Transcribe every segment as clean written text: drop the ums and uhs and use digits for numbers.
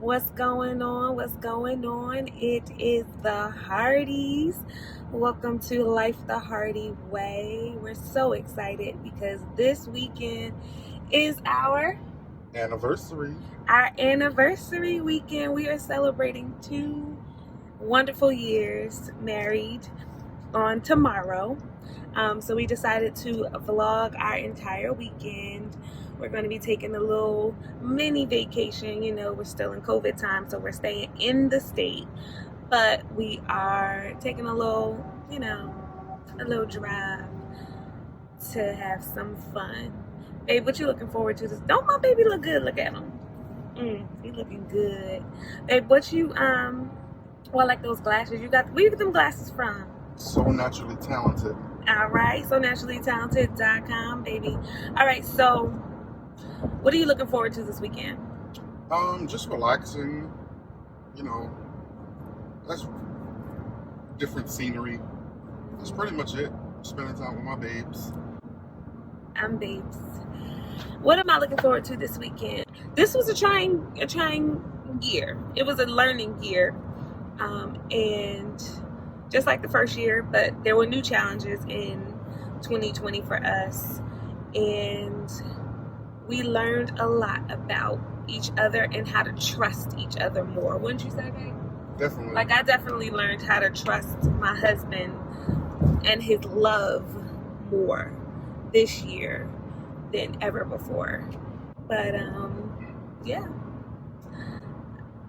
What's going on? What's going on? It is the Hardys. Welcome to Life the Hardy Way. We're so excited because this weekend is our anniversary weekend. We are celebrating 2 wonderful years married on tomorrow. So we decided to vlog our entire weekend. We're going to be taking a little mini vacation. You know, we're still in COVID time, so we're staying in the state. But we are taking a little drive to have some fun. Babe, what you looking forward to? Don't my baby look good? Look at him. He looking good. Babe, what you, well, like those glasses you got. Where you get them glasses from? So Naturally Talented. All right, so naturallytalented.com, baby. All right, so what are you looking forward to this weekend? Just relaxing, that's different scenery. That's pretty much it. Spending time with my babes. I'm babes. What am I looking forward to this weekend? This was a trying year. It was a learning year. And just like the first year, but there were new challenges in 2020 for us. And we learned a lot about each other and how to trust each other more. Wouldn't you say, babe? Definitely. Like, I definitely learned how to trust my husband and his love more this year than ever before. But, yeah.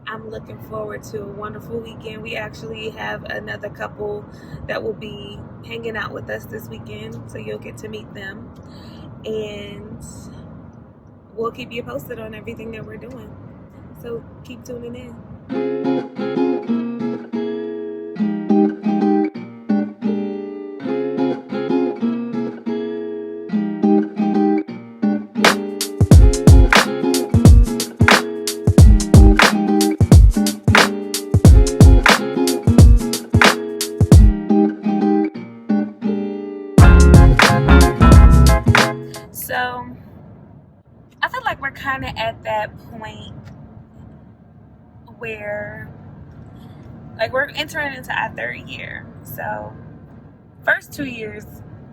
I'm looking forward to a wonderful weekend. We actually have another couple that will be hanging out with us this weekend, so you'll get to meet them. And we'll keep you posted on everything that we're doing. So keep tuning in. So I feel like we're kind of at that point where, like, we're entering into our 3rd year. So first 2 years,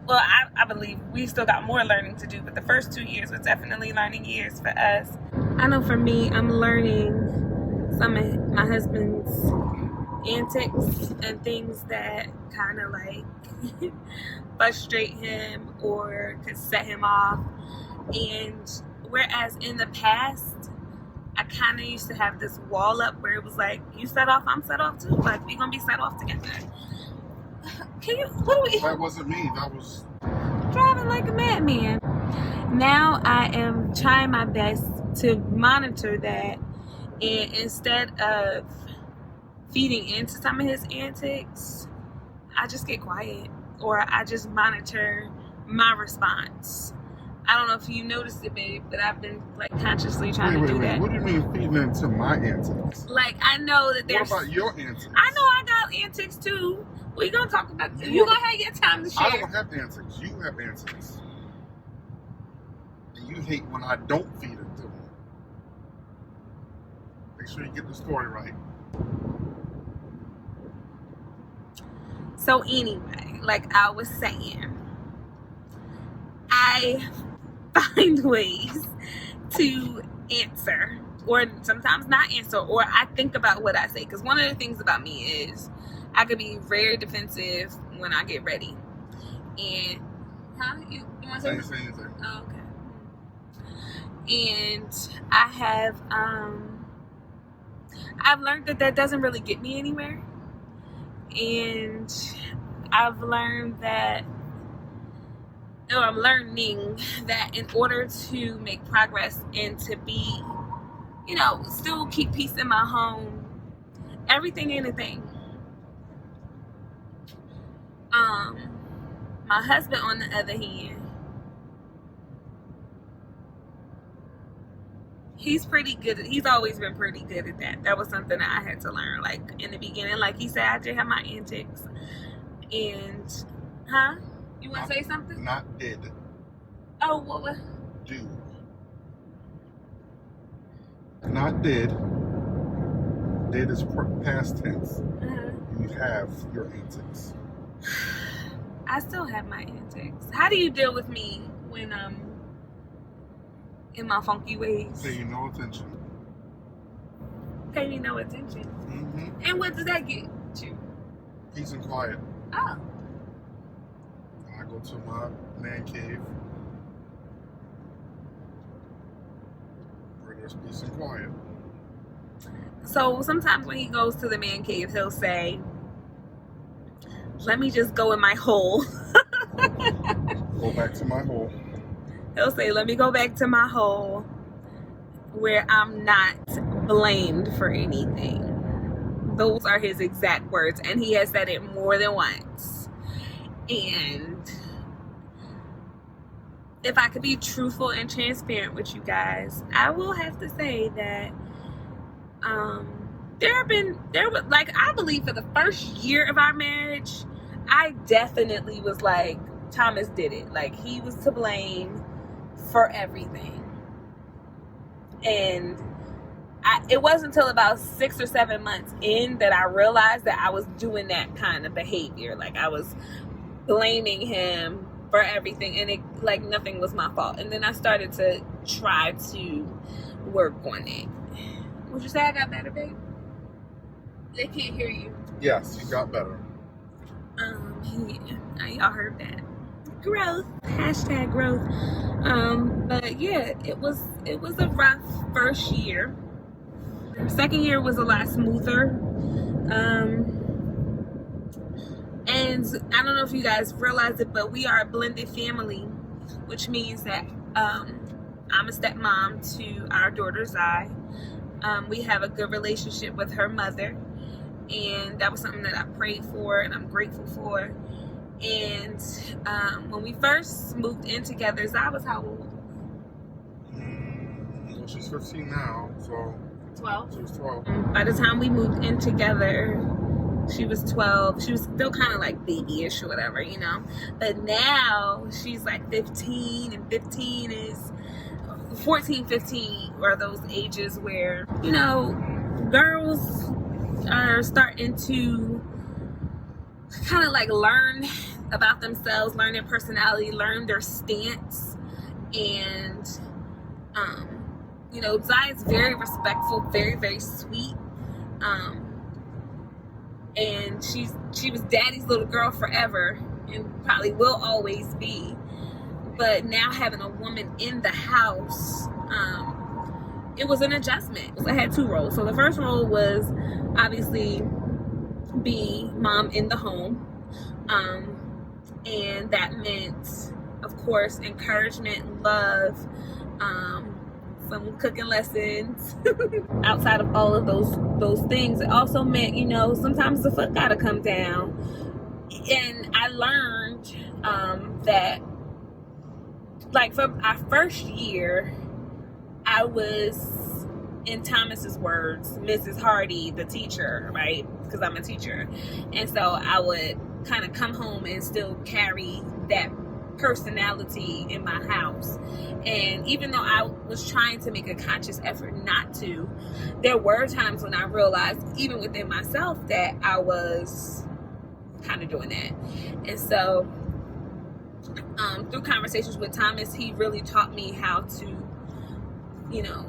well, I believe we still got more learning to do, but the first 2 years were definitely learning years for us. I know for me, I'm learning some of my husband's antics and things that kind of like frustrate him or could set him off. And whereas in the past, I kind of used to have this wall up where it was like, you set off, I'm set off too. Like, we're gonna be set off together. That wasn't me. That was driving like a madman. Now I am trying my best to monitor that, and instead of feeding into some of his antics, I just get quiet, or I just monitor my response. I don't know if you noticed it, babe, but I've been like consciously trying to do that. What do you mean feeding into my antics? Like, I know that there's... What about your antics? I know I got antics too. We gonna talk about... You gonna have your time to share. I don't have antics. You have antics. And you hate when I don't feed into them. Make sure you get the story right. So anyway, like I was saying, I find ways to answer, or sometimes not answer, or I think about what I say. Because one of the things about me is I could be very defensive when I get ready. And you want to say anything? Oh, okay. And I have I've learned that doesn't really get me anywhere. And I've learned that, or I'm learning that in order to make progress and to be, still keep peace in my home, everything ain't a thing. My husband, on the other hand, he's pretty good. He's always been pretty good at that. That was something that I had to learn. Like, in the beginning, like he said, I did have my antics. And, you want to say something? Not did. Oh, what? Do. Not did. did is past tense. You have your antics. I still have my antics. How do you deal with me when in my funky ways? Pay you no attention. Pay me no attention. Mm-hmm. And what does that get you? Peace and quiet. Oh. I go to my man cave where there's peace and quiet. So sometimes when he goes to the man cave, he'll say, let me just go in my hole. Go back to my hole. He'll say, let me go back to my hole where I'm not blamed for anything. Those are his exact words, and he has said it more than once. And if I could be truthful and transparent with you guys, I will have to say that I believe for the first year of our marriage, I definitely was like, Thomas did it. Like, he was to blame for everything. And it wasn't until about 6 or 7 months in that I realized that I was doing that kind of behavior. Like, I was blaming him for everything, and it, like, nothing was my fault. And then I started to try to work on it. Would you say I got better, babe? They can't hear you. Yes, you got better. Yeah, y'all heard that. Growth. Hashtag growth. But yeah, it was a rough first year. Second year was a lot smoother. And I don't know if you guys realize it, but we are a blended family, which means that I'm a stepmom to our daughter Zai. We have a good relationship with her mother, and that was something that I prayed for and I'm grateful for. And when we first moved in together, Zai was how old? Well, she's 15 now, so 12. She was 12. By the time we moved in together, she was 12. She was still kind of like babyish or whatever, you know. But now she's like 15, and 15 is 14, 15 are those ages where, you know, girls are starting to kind of like learn about themselves, learn their personality, learn their stance. And you know, Zai is very respectful, very, very sweet. And she was daddy's little girl forever and probably will always be. But now having a woman in the house, it was an adjustment. I had 2 roles. So the first role was obviously be mom in the home. And that meant, of course, encouragement, love, some cooking lessons. Outside of all of those things, it also meant, you know, sometimes the foot gotta come down. And I learned that, like, for our first year, I was, in Thomas's words, Mrs. Hardy, the teacher, right? Because I'm a teacher. And so I would kind of come home and still carry that personality in my house. And even though I was trying to make a conscious effort not to, there were times when I realized, even within myself, that I was kind of doing that. And so through conversations with Thomas, he really taught me how to, you know,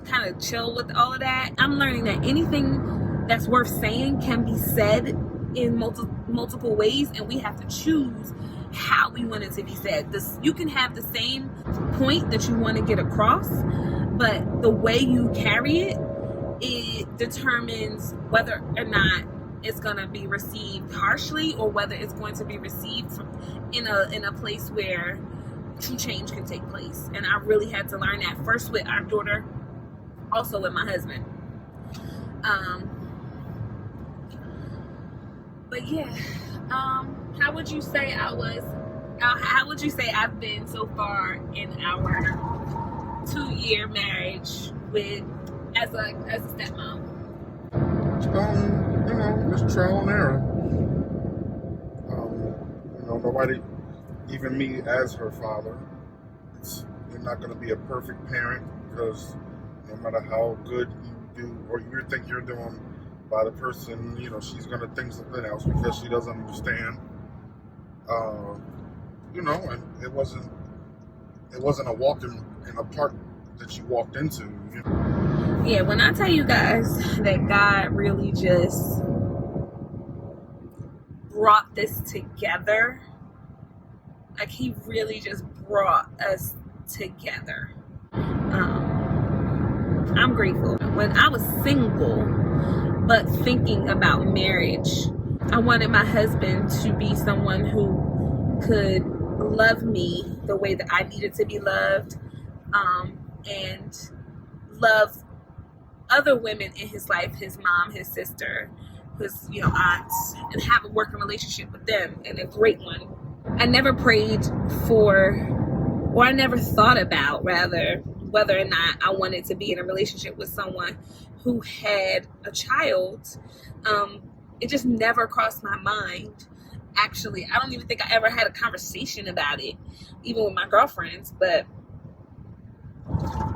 kind of chill with all of that. I'm learning that anything that's worth saying can be said in multiple ways, and we have to choose how we want it to be said. You can have the same point that you want to get across, but the way you carry it determines whether or not it's going to be received harshly, or whether it's going to be received in a place where true change can take place. And I really had to learn that, first with our daughter, also with my husband. But yeah, how would you say how would you say I've been so far in our 2-year marriage as a stepmom? You know, it's trial and error. You know, nobody, even me as her father, you're not going to be a perfect parent, because no matter how good you do or you think you're doing by the person, she's gonna think something else because she doesn't understand. And it wasn't a walk in a park that you walked into. Yeah, when I tell you guys that God really just brought this together, like he really just brought us together. I'm grateful. When I was single but thinking about marriage, I wanted my husband to be someone who could love me the way that I needed to be loved, and love other women in his life, his mom, his sister, his aunts, and have a working relationship with them, and a great one. I never prayed for, or I never thought about, rather, whether or not I wanted to be in a relationship with someone who had a child. It just never crossed my mind. Actually, I don't even think I ever had a conversation about it, even with my girlfriends, but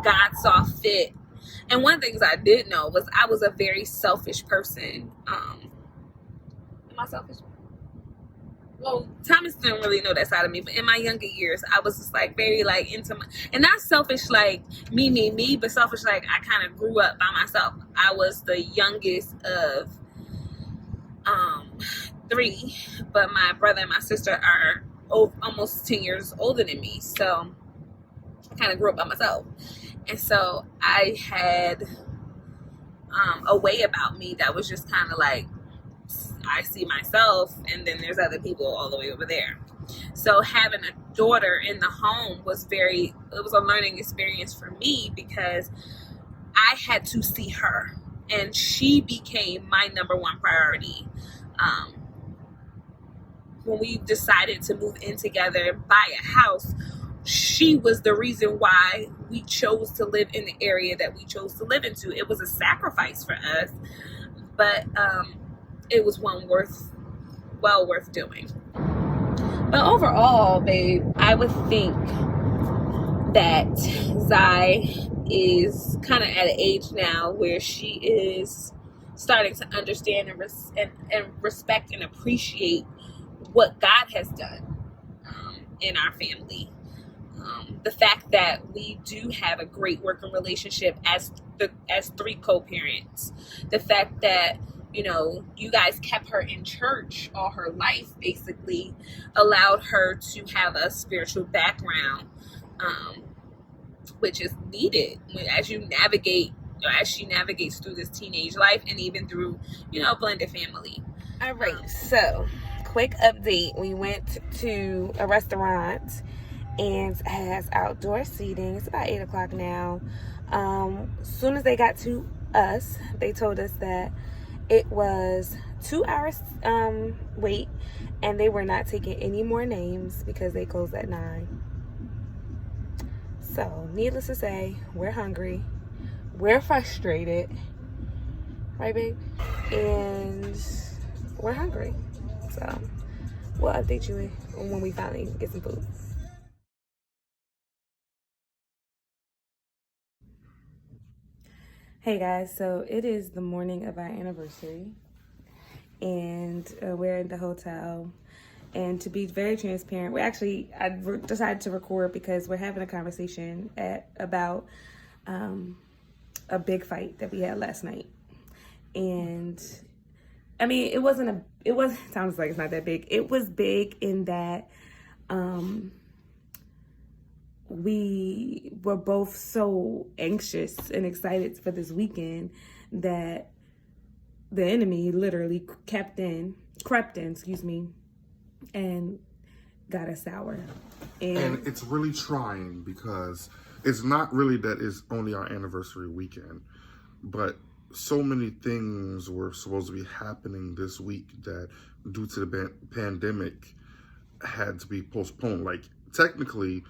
God saw fit. And one of the things I did know was I was a very selfish person. Am I selfish? Well, Thomas didn't really know that side of me, but in my younger years, I was just like very like into my, and not selfish like me, but selfish like I kind of grew up by myself. I was the youngest of 3, but my brother and my sister are almost 10 years older than me, so I kind of grew up by myself. And so I had a way about me that was just kind of like, I see myself and then there's other people all the way over there. So having a daughter in the home was it was a learning experience for me, because I had to see her, and she became my number one priority. When we decided to move in together and buy a house, she was the reason why we chose to live in the area that we chose to live into. It was a sacrifice for us, but it was one well worth doing. But overall, babe, I would think that Zai is kind of at an age now where she is starting to understand and respect and appreciate what God has done in our family. The fact that we do have a great working relationship as 3 co-parents. The fact that you guys kept her in church all her life, basically allowed her to have a spiritual background, which is needed as she navigates through this teenage life, and even through blended family. All right, so quick update. We went to a restaurant and it has outdoor seating. It's about 8 o'clock now. As soon as they got to us, they told us that it was 2 hours wait, and they were not taking any more names because they closed at 9. So needless to say, we're hungry, we're frustrated, right babe, and we're hungry. So we'll update you when we finally get some food. Hey guys, so it is the morning of our anniversary, and we're in the hotel. And to be very transparent, I decided to record because we're having a conversation about a big fight that we had last night. And I mean, it sounds like it's not that big. It was big in that we were both so anxious and excited for this weekend that the enemy literally crept in, and got us sour. And it's really trying because it's not really that it's only our anniversary weekend, but so many things were supposed to be happening this week that, due to the pandemic, had to be postponed. Like, technically,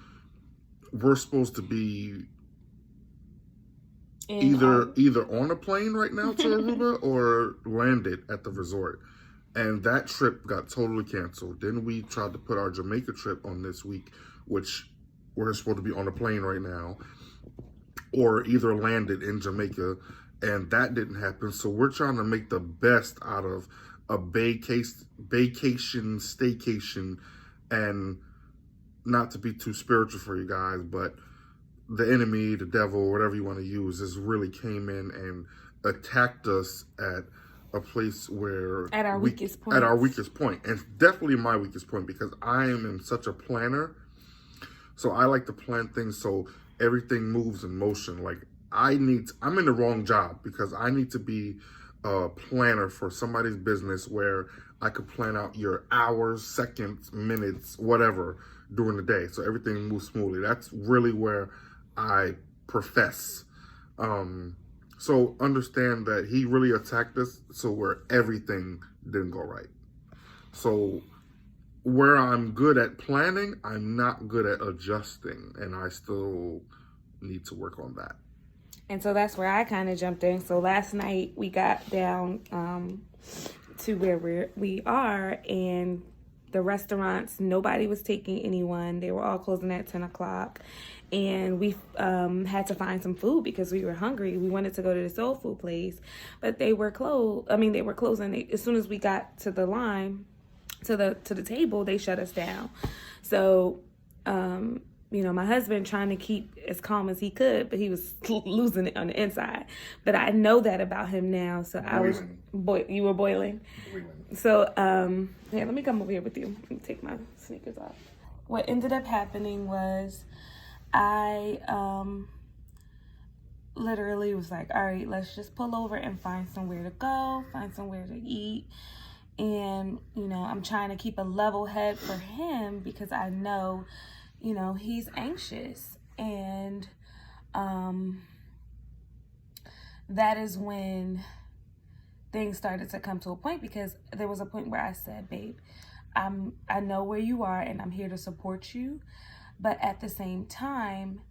we're supposed to be either on a plane right now to Aruba or landed at the resort. And that trip got totally canceled. Then we tried to put our Jamaica trip on this week, which we're supposed to be on a plane right now, or either landed in Jamaica and that didn't happen. So we're trying to make the best out of a vacation, staycation, and not to be too spiritual for you guys, but the enemy, the devil, whatever you want to use, has really came in and attacked us at a place where at our weakest point. At our weakest point, and definitely my weakest point, because I am in such a planner. So I like to plan things so everything moves in motion. Like I'm in the wrong job because I need to be a planner for somebody's business where I could plan out your hours, seconds, minutes, whatever during the day, so everything moves smoothly. That's really where I profess. So understand that he really attacked us, so where everything didn't go right. So where I'm good at planning, I'm not good at adjusting, and I still need to work on that. And so that's where I kind of jumped in. So last night we got down to where we are, and the restaurants, nobody was taking anyone. They were all closing at 10 o'clock. And we had to find some food because we were hungry. We wanted to go to the soul food place, but they were closed. They were closing. As soon as we got to the line, to the table, they shut us down. So, my husband trying to keep as calm as he could, but he was losing it on the inside. But I know that about him now. So you were boiling. So, let me come over here with you. Let me take my sneakers off. What ended up happening was I literally was like, all right, let's just pull over and find somewhere to go, find somewhere to eat. And, I'm trying to keep a level head for him because I know, he's anxious. And that is when things started to come to a point, because there was a point where I said, babe, I know where you are and I'm here to support you. But at the same time,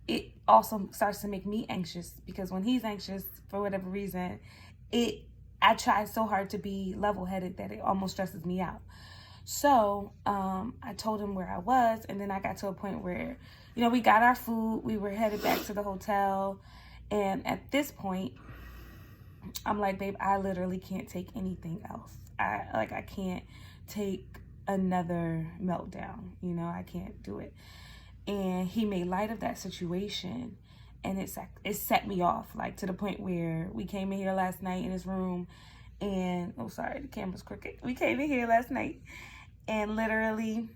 it also starts to make me anxious, because when he's anxious, for whatever reason, I try so hard to be level-headed that it almost stresses me out. So I told him where I was, and then I got to a point where, we got our food, we were headed back to the hotel, and at this point, I'm like, babe, I literally can't take anything else. I can't take another meltdown, I can't do it. And he made light of that situation, and it set me off, like, to the point where we came in here last night in his room, and sorry, the camera's crooked. We came in here last night, and literally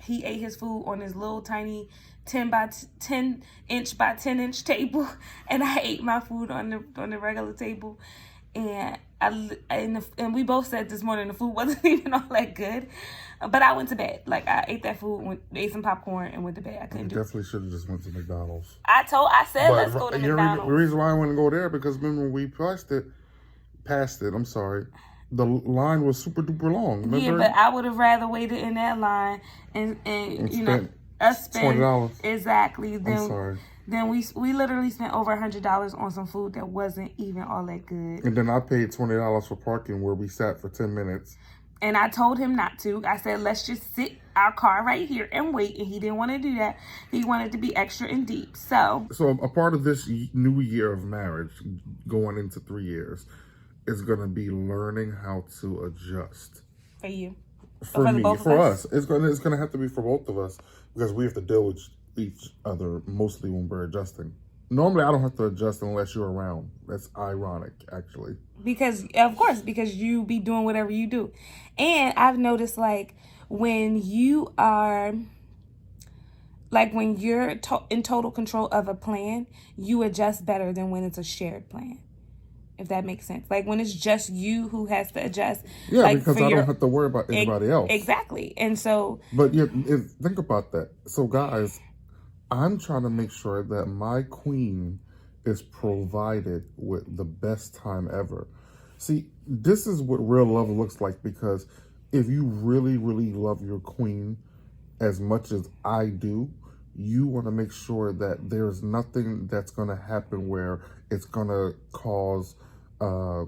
he ate his food on his little tiny 10 by 10 inch by 10 inch table, and I ate my food on the regular table. And and we both said this morning the food wasn't even all that good, but I went to bed. Like, I ate that food, ate some popcorn, and went to bed. I couldn't do it. Definitely should have just went to McDonald's. I said let's go to McDonald's. The reason why I want to go there, because remember when we passed it, the line was super duper long. Remember? Yeah, but I would have rather waited in that line and us spend $20. Exactly. I'm sorry. Then we literally spent over $100 on some food that wasn't even all that good. And then I paid $20 for parking where we sat for 10 minutes. And I told him not to. I said, let's just sit our car right here and wait. And he didn't want to do that. He wanted to be extra and deep. So a part of this new year of marriage, going into 3 years, is going to be learning how to adjust. For you. For me, for us. It's going to have to be for both of us, because we have to deal with each other mostly when we're adjusting. Normally, I don't have to adjust unless you're around. That's ironic, actually. Because you be doing whatever you do. And I've noticed, like, when you are, like, when you're in total control of a plan, you adjust better than when it's a shared plan. If that makes sense. Like, when it's just you who has to adjust. Yeah, like, because I don't have to worry about anybody else. Exactly. And so. But think about that. So, guys, I'm trying to make sure that my queen is provided with the best time ever. See, this is what real love looks like, because if you really, really love your queen as much as I do, you want to make sure that there's nothing that's going to happen where it's going to cause a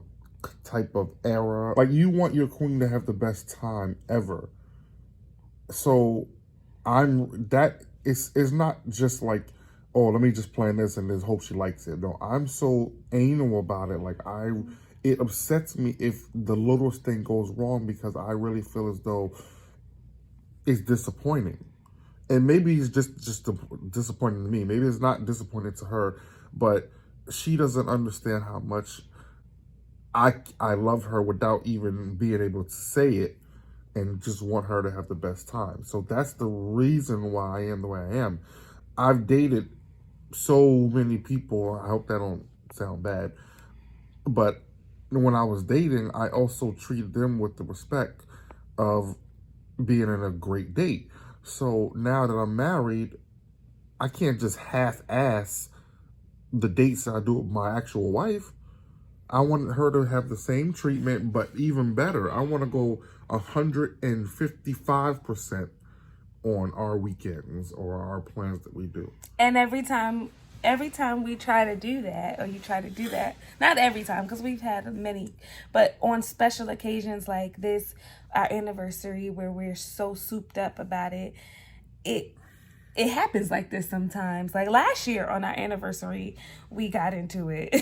type of error. Like, you want your queen to have the best time ever. So it's not just like oh, let me just plan this and just hope she likes it. No, I'm so anal about it. Like it upsets me if the littlest thing goes wrong because I really feel as though it's disappointing. And maybe it's just disappointing to me. Maybe it's not disappointing to her, but she doesn't understand how much I love her without even being able to say it, and just want her to have the best time. So that's the reason why I am the way I am. I've dated so many people. I hope that don't sound bad, but when I was dating, I also treated them with the respect of being in a great date. So now that I'm married, I can't just half-ass the dates that I do with my actual wife. I want her to have the same treatment, but even better. I want to go 155% on our weekends or our plans that we do. And every time we try to do that, or you try to do that, not every time, because we've had many, but on special occasions like this, our anniversary, where we're so souped up about it, it happens like this sometimes. Like last year on our anniversary, we got into it.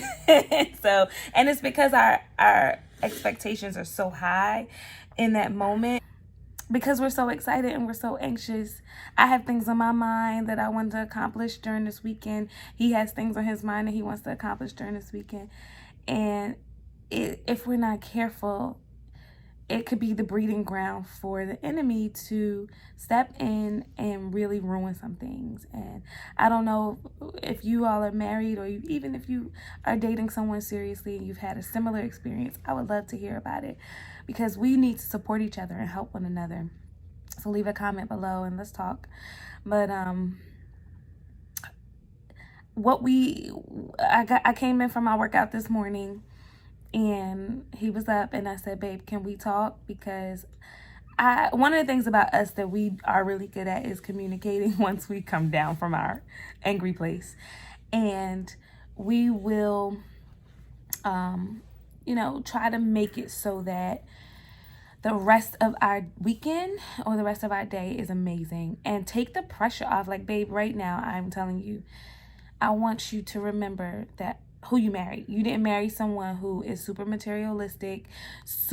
So, and it's because our expectations are so high in that moment, because we're so excited and we're so anxious. I have things on my mind that I want to accomplish during this weekend. He has things on his mind that he wants to accomplish during this weekend. And if we're not careful, it could be the breeding ground for the enemy to step in and really ruin some things. And I don't know if you all are married, or even if you are dating someone seriously and you've had a similar experience. I would love to hear about it, because we need to support each other and help one another. So leave a comment below and let's talk. But I came in from my workout this morning, and he was up, and I said, babe, can we talk? Because one of the things about us that we are really good at is communicating once we come down from our angry place. And we will, try to make it so that the rest of our weekend or the rest of our day is amazing, and take the pressure off. Like, babe, right now, I'm telling you, I want you to remember that who you married. You didn't marry someone who is super materialistic,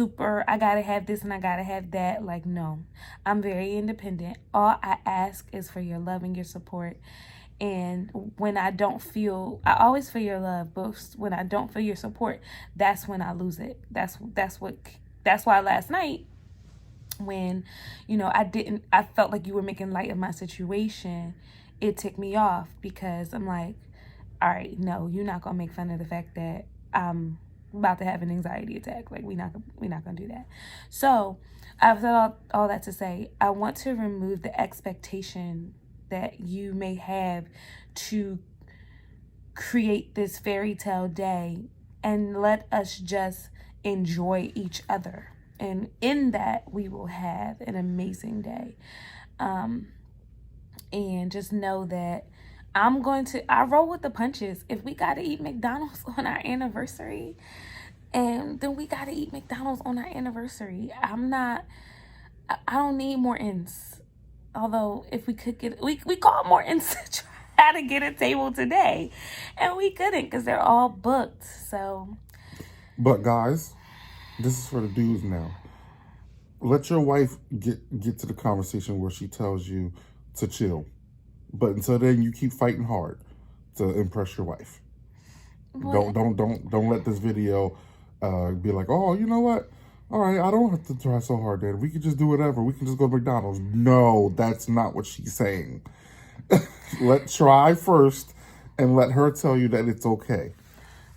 I gotta have this and I gotta have that. Like, no, I'm very independent. All I ask is for your love and your support. And when I always feel your love, but when I don't feel your support, that's when I lose it. That's why last night, when, I felt like you were making light of my situation, it ticked me off, because I'm like, all right, no, you're not gonna make fun of the fact that I'm about to have an anxiety attack. Like, we're not gonna do that. So I've said all that to say, I want to remove the expectation that you may have to create this fairy tale day, and let us just enjoy each other. And in that, we will have an amazing day. And just know that I roll with the punches. If we got to eat McDonald's on our anniversary, and then we got to eat McDonald's on our anniversary. I don't need more ends. Although, if we could we called more ends to try to get a table today, and we couldn't because they're all booked. So, but guys, this is for the dudes now. Let your wife get to the conversation where she tells you to chill. But until then, you keep fighting hard to impress your wife. What? Don't let this video be like, oh, you know what? All right, I don't have to try so hard then. We can just do whatever. We can just go to McDonald's. No, that's not what she's saying. Try first and let her tell you that it's okay.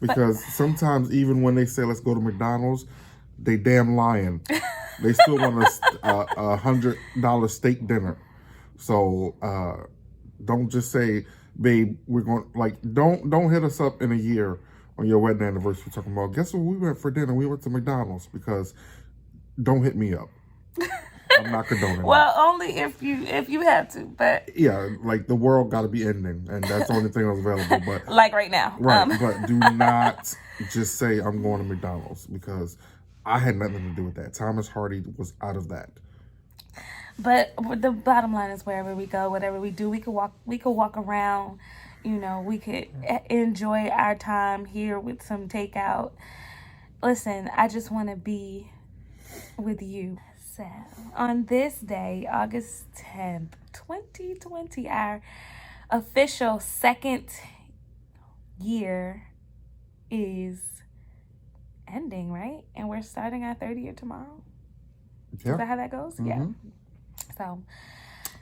Because sometimes even when they say let's go to McDonald's, they damn lying. They still want a $100 steak dinner. So don't just say, babe, we're going, like, don't hit us up in a year on your wedding anniversary talking about, guess what, we went for dinner, we went to McDonald's, because don't hit me up. I'm not condoning well, that. Only if you have to, but yeah, like the world got to be ending, and that's the only thing that's available. But like right now, right? But do not just say I'm going to McDonald's, because I had nothing to do with that. Thomas Hardy was out of that. But the bottom line is, wherever we go, whatever we do, we could walk around, you know, we could enjoy our time here with some takeout. Listen, I just want to be with you. So, on this day, August 10th, 2020, our official second year is ending, right? And we're starting our third year tomorrow. Yeah. Is that how that goes? Mm-hmm. Yeah. So,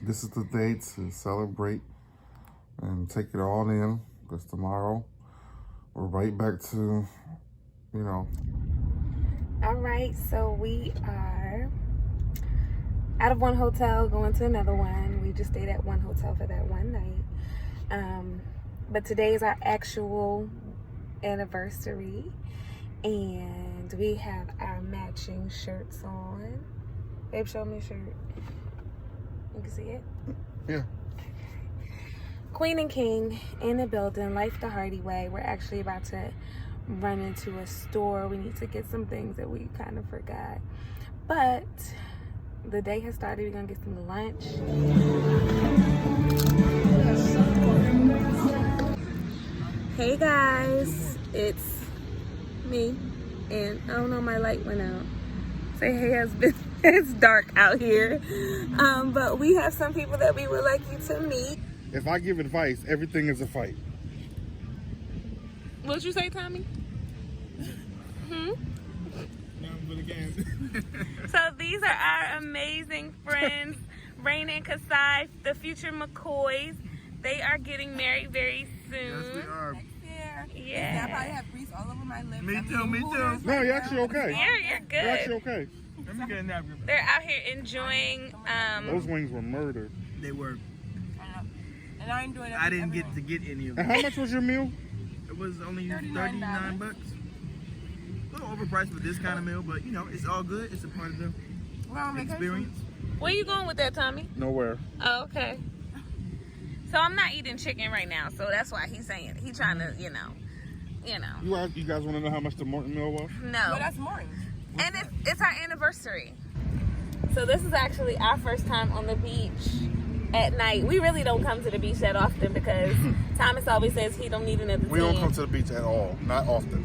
this is the day to celebrate and take it all in, because tomorrow we're right back to, you know. All right, so we are out of one hotel, going to another one. We just stayed at one hotel for that one night. But today is our actual anniversary, and we have our matching shirts on. Babe, show me your shirt. You can see it? Yeah. Queen and King in the building, Life the Hardy way. We're actually about to run into a store. We need to get some things that we kind of forgot. But the day has started. We're gonna get some lunch. Hey guys, it's me, and I don't know, my light went out. Say hey husband. It's dark out here, but we have some people that we would like you to meet. If I give advice, everything is a fight. What'd you say, Tommy? So these are our amazing friends, Raina and Kasai, the future McCoys. They are getting married very soon. Yes, we are. Yeah. I probably have grease all over my lips. Me too. No, you're actually okay. You're good. You're actually okay. Let me get a napkin. They're out here enjoying. Those wings were murdered. They were. And I enjoyed it. I didn't get to get any of And them. how much was your meal? It was only $39. $39 bucks. A little overpriced for this kind of meal, but you know, it's all good. It's a part of the experience. Where you going with that, Tommy? Nowhere. Oh, okay. So I'm not eating chicken right now, so that's why he's saying it. He's trying to, you know. You guys want to know how much the Morton meal was? No. Well, that's morning. And it's our anniversary. So this is actually our first time on the beach at night. We really don't come to the beach that often because Thomas always says he don't need another We don't come to the beach at all. Not often.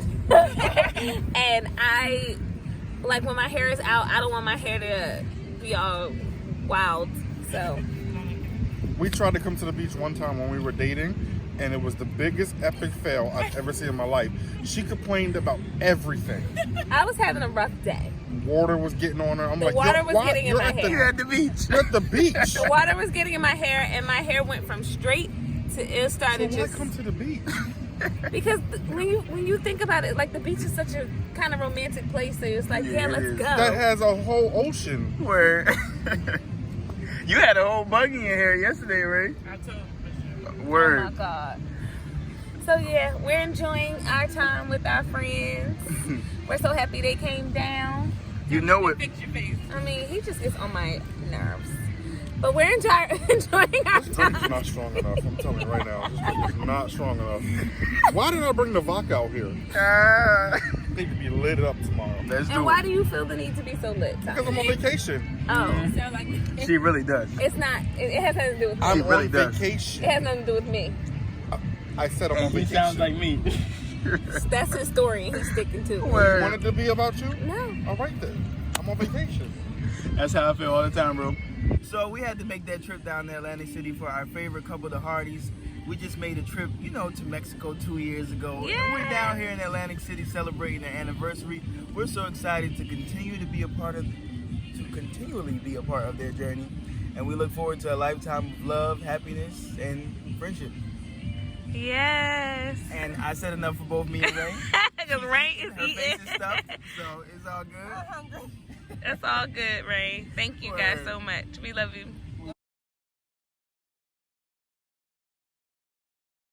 And I, like when my hair is out, I don't want my hair to be all wild. So We tried to come to the beach one time when we were dating, and it was the biggest epic fail I've ever seen in my life. She complained about everything. I was having a rough day. Water was getting on her. I'm The like, water yo, was why? getting in You're my at the- hair. You're at the beach. You're at the beach. The water was getting in my hair, and my hair went from straight to it started So why just come to the beach? because when you think about it, like the beach is such a kind of romantic place. So it's like, yeah, it let's is. go. That has a whole ocean. Where you had a whole bug in your hair yesterday, right? I told Word. Oh my God. So yeah, we're enjoying our time with our friends. We're so happy they came down. You know it. Fix your face. I mean, he just gets on my nerves. But we're enjoying our This time. drink is not strong enough. I'm telling you right now. This drink is not strong enough. Why did I bring the vodka out here? Need to be lit up tomorrow. Let's And do why it. do you feel the need to be so lit, Because I'm Tommy? on vacation. Oh, Sound like me. She really does. it's not. It has nothing to do with me. I'm really on does. vacation. It has nothing to do with me. I said I'm on He vacation. sounds like me. That's his story, and he's sticking to it. Word. Want it to be about you? No. All right then. I'm on vacation. That's how I feel all the time, bro. So we had to make that trip down to Atlantic City for our favorite couple, the Hardys. We just made a trip, to Mexico 2 years ago. And Yeah. we're down here in Atlantic City celebrating their anniversary. We're so excited to continually be a part of their journey. And we look forward to a lifetime of love, happiness, and friendship. Yes. And I said enough for both me and Ray. Because Ray is Her face eating. is stuffed, so it's all good. That's all good, Ray. Thank you guys Word. so much. We love you.